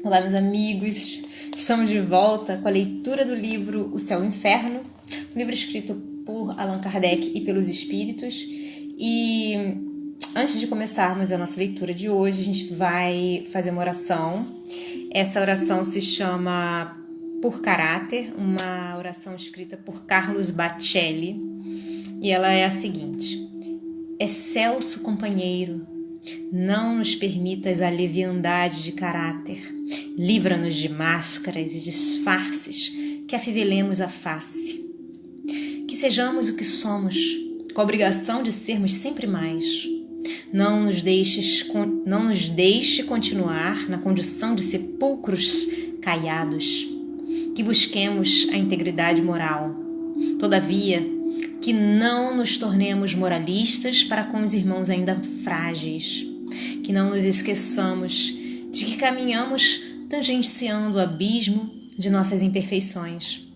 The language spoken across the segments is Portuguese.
Olá, meus amigos! Estamos de volta com a leitura do livro O Céu e o Inferno, um livro escrito por Allan Kardec e pelos Espíritos. E antes de começarmos a nossa leitura de hoje, a gente vai fazer uma oração. Essa oração se chama Por Caráter, uma oração escrita por Carlos Bacelli, e ela é a seguinte: Excelso companheiro, não nos permitas a leviandade de caráter, livra-nos de máscaras e disfarces que afivelemos a face. Que sejamos o que somos, com a obrigação de sermos sempre mais. Não nos deixe continuar na condição de sepulcros caiados. Que busquemos a integridade moral. Todavia, que não nos tornemos moralistas para com os irmãos ainda frágeis. Que não nos esqueçamos de que caminhamos tangenciando o abismo de nossas imperfeições.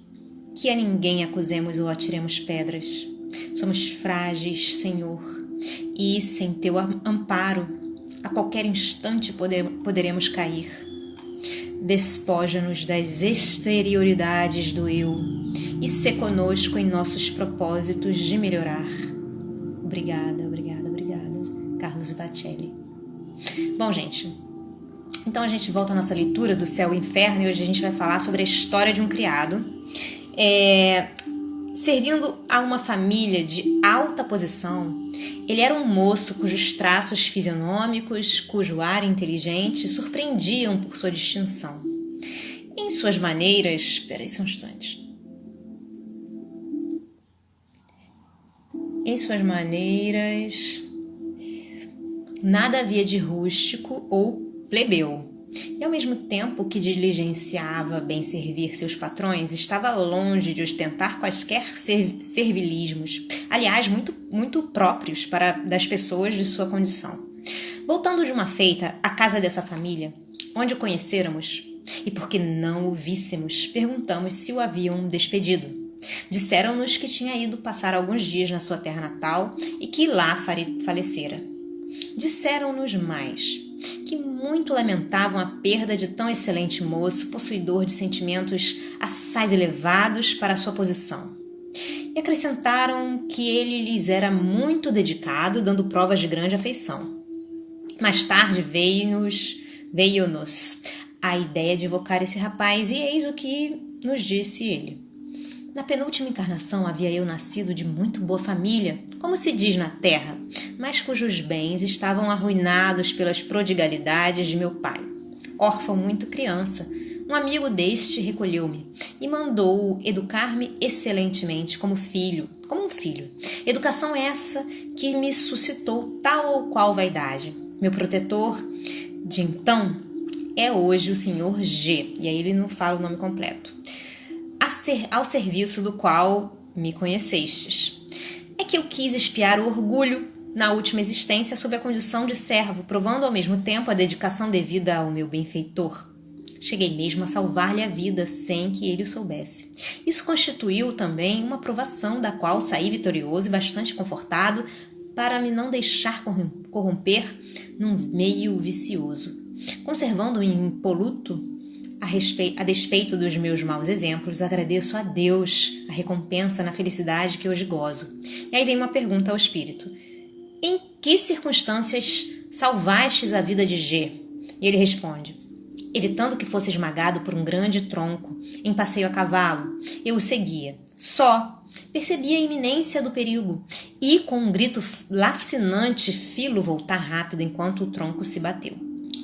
Que a ninguém acusemos ou atiremos pedras. Somos frágeis, Senhor, e sem teu amparo, a qualquer instante poderemos cair. Despoja-nos das exterioridades do eu e sê conosco em nossos propósitos de melhorar. Obrigada, Carlos Bacelli. Bom, gente, então a gente volta à nossa leitura do Céu e Inferno e hoje a gente vai falar sobre a história de um criado servindo a uma família de alta posição. Ele era um moço cujos traços fisionômicos, cujo ar inteligente surpreendiam por sua distinção. Em suas maneiras... Espera só um instante. Em suas maneiras, nada havia de rústico ou plebeu. E ao mesmo tempo que diligenciava bem servir seus patrões, estava longe de ostentar quaisquer servilismos, aliás, muito próprios das pessoas de sua condição. Voltando de uma feita à casa dessa família, onde o conhecêramos, e porque não o víssemos, perguntamos se o haviam despedido. Disseram-nos que tinha ido passar alguns dias na sua terra natal e que lá falecera. Disseram-nos mais, que muito lamentavam a perda de tão excelente moço, possuidor de sentimentos assaz elevados para a sua posição. E acrescentaram que ele lhes era muito dedicado, dando provas de grande afeição. Mais tarde veio-nos a ideia de evocar esse rapaz, e eis o que nos disse ele. Na penúltima encarnação havia eu nascido de muito boa família, como se diz na terra, mas cujos bens estavam arruinados pelas prodigalidades de meu pai. Órfão muito criança, um amigo deste recolheu-me e mandou educar-me excelentemente como um filho. Educação essa que me suscitou tal ou qual vaidade. Meu protetor de então é hoje o senhor G, e aí ele não fala o nome completo, ao serviço do qual me conhecestes. É que eu quis espiar o orgulho na última existência sob a condição de servo, provando ao mesmo tempo a dedicação devida ao meu benfeitor. Cheguei mesmo a salvar-lhe a vida sem que ele o soubesse. Isso constituiu também uma provação da qual saí vitorioso e bastante confortado para me não deixar corromper num meio vicioso. Conservando-me impoluto, a despeito dos meus maus exemplos, agradeço a Deus a recompensa na felicidade que hoje gozo. E aí vem uma pergunta ao espírito: em que circunstâncias salvastes a vida de G? E ele responde: evitando que fosse esmagado por um grande tronco, em passeio a cavalo, eu o seguia. Só percebi a iminência do perigo e, com um grito lacinante, fi-lo voltar rápido enquanto o tronco se bateu.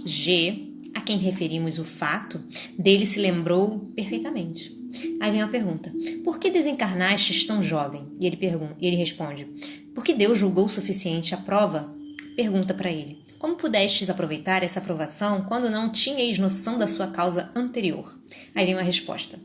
G, a quem referimos o fato, dele se lembrou perfeitamente. Aí vem uma pergunta: por que desencarnastes tão jovem? E ele responde: porque Deus julgou suficiente a prova? Pergunta para ele: como pudestes aproveitar essa aprovação quando não tinhais noção da sua causa anterior? Aí vem uma resposta: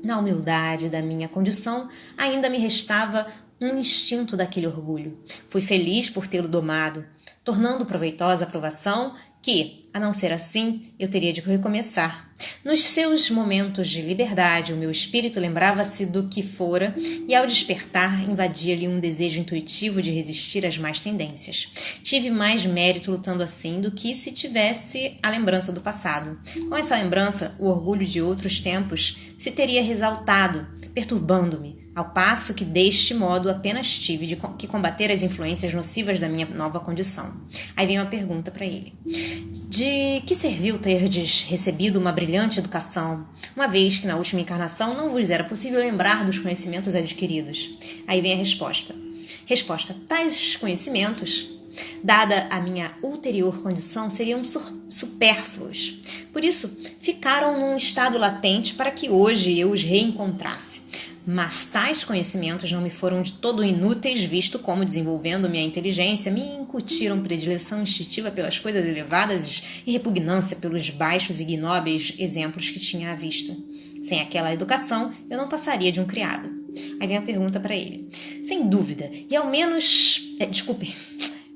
na humildade da minha condição, ainda me restava um instinto daquele orgulho. Fui feliz por tê-lo domado, tornando proveitosa a aprovação que, a não ser assim, eu teria de recomeçar. Nos seus momentos de liberdade, o meu espírito lembrava-se do que fora e, ao despertar, invadia-lhe um desejo intuitivo de resistir às más tendências. Tive mais mérito lutando assim do que se tivesse a lembrança do passado. Com essa lembrança, o orgulho de outros tempos se teria ressaltado, perturbando-me, ao passo que deste modo apenas tive que combater as influências nocivas da minha nova condição. Aí vem uma pergunta para ele. De que serviu terdes recebido uma brilhante educação, uma vez que na última encarnação não vos era possível lembrar dos conhecimentos adquiridos? Aí vem a resposta. Resposta: tais conhecimentos, dada a minha ulterior condição, seriam supérfluos. Por isso, ficaram num estado latente para que hoje eu os reencontrasse. Mas tais conhecimentos não me foram de todo inúteis, visto como, desenvolvendo minha inteligência, me incutiram predileção instintiva pelas coisas elevadas e repugnância pelos baixos e ignóbeis exemplos que tinha à vista. Sem aquela educação, eu não passaria de um criado. Aí vem a pergunta para ele. Sem dúvida, e ao menos...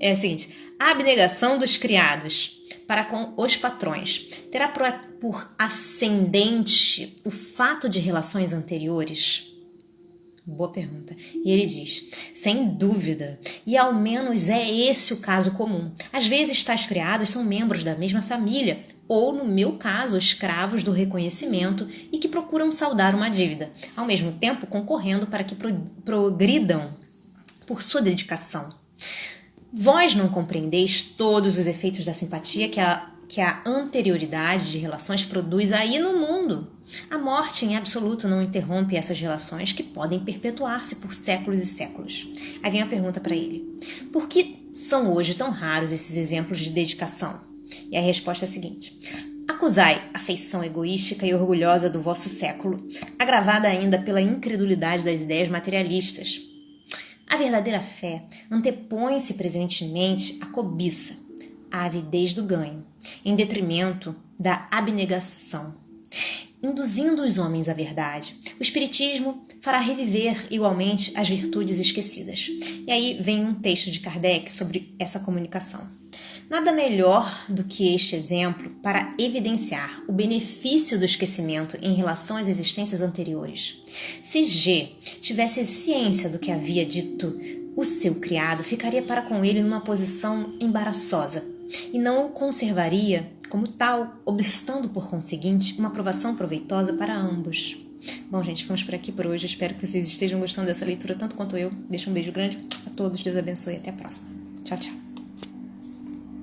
É o seguinte, a abnegação dos criados para com os patrões terá por ascendente o fato de relações anteriores? Boa pergunta. E ele diz, sem dúvida, e ao menos é esse o caso comum. Às vezes tais criados são membros da mesma família, ou, no meu caso, escravos do reconhecimento e que procuram saldar uma dívida, ao mesmo tempo concorrendo para que progridam por sua dedicação. Vós não compreendeis todos os efeitos da simpatia que a anterioridade de relações produz aí no mundo. A morte em absoluto não interrompe essas relações que podem perpetuar-se por séculos e séculos. Aí vem a pergunta para ele. Por que são hoje tão raros esses exemplos de dedicação? E a resposta é a seguinte. Acusai a feição egoística e orgulhosa do vosso século, agravada ainda pela incredulidade das ideias materialistas. A verdadeira fé antepõe-se presentemente à cobiça, à avidez do ganho, em detrimento da abnegação. Induzindo os homens à verdade, o Espiritismo fará reviver igualmente as virtudes esquecidas. E aí vem um texto de Kardec sobre essa comunicação. Nada melhor do que este exemplo para evidenciar o benefício do esquecimento em relação às existências anteriores. Se G tivesse ciência do que havia dito o seu criado, ficaria para com ele numa posição embaraçosa e não o conservaria como tal, obstando por conseguinte uma aprovação proveitosa para ambos. Bom, gente, ficamos por aqui por hoje. Espero que vocês estejam gostando dessa leitura tanto quanto eu. Deixo um beijo grande a todos. Deus abençoe e até a próxima. Tchau, tchau.